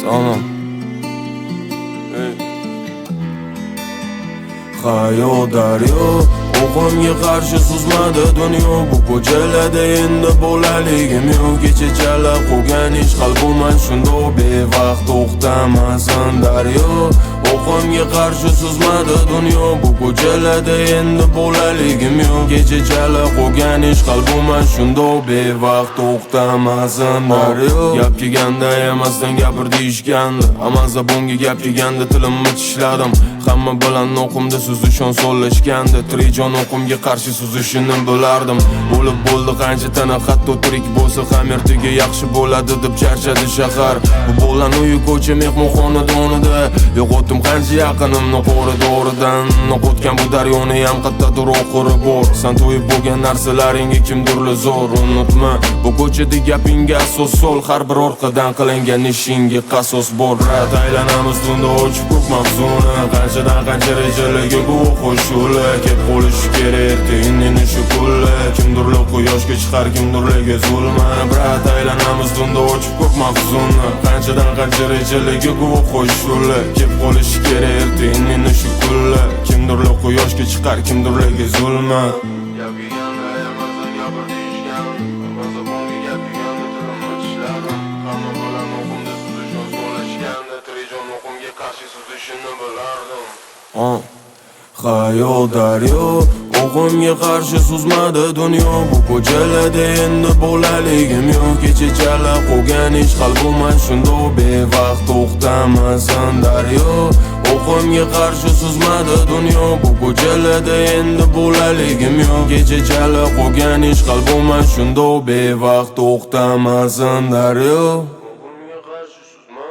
Salom. Hayo daryo o'qimga qarshi suzmadi dunyo. Bu ko'chalarda endi bo'laligim yo'q. Kechachala qolgan ish qalbimman shunda bevaqt to'xtamasin daryo. O'qimga qarshi suzmadi dunyo. Bu ko'chalarda endi bo'laligim yo'q. Kechachala qolgan ish qalbimman shunda bevaqt to'xtamasin daryo. Gap kelganda emasdan gapir deyishgandi. Amazda bunga gap kelganda tilimni tishladim. Hamma bilan o'qimda suzishon so'lashganda Trijon o'qimga qarshi suzishini bilardim. Bo'lib bo'ldi qancha tana hatto tirik bo'lsa ham ertaga yaxshi bo'ladi deb charchadi shahar. Bu bo'lan uyi ko'cha mehmonxonadonida yo'qotdim qancha yaqinimni qo'ridoridan. O'qotgan bu daryoni ham qattadir oxiri bor. San to'yib bo'lgan narsalaringga kimdirli zo'r. Unutma bu ko'chada gapingga asos sol. Har bir orqadan qilingan ishingga qasos bor. Rat aylanamiz tunda ochib ko'p mavzuni. Qanchadan qancha rejalarga guvoh qo'shuli. Kep qolishi kerak tengini shu kulli. Kimdirli quyoshga chiqar kimdirliga zulma. Brat aylanamiz tunda ochib ko'p mavzuni. Qanchadan qancha rejalarga guvoh qo'shuli. Kep qolishi kerak tengini shu kulli. Kimdirli quyoshga chiqar kimdirliga zulma. Hayo daryo o'qimga qarshi suzmadi dunyo. Bu ko'chalarda endi bo'laligim yo'q. Kechachala qolgan ish qalbimman shunda bevaqt to'xtamasin daryo. O'qimga qarshi suzmadi dunyo. Bu ko'chalarda endi bo'laligim yo'q. Kechachala qolgan ish qalbimman shunda bevaqt to'xtamasin daryo. O'qimga qarshi suzmadi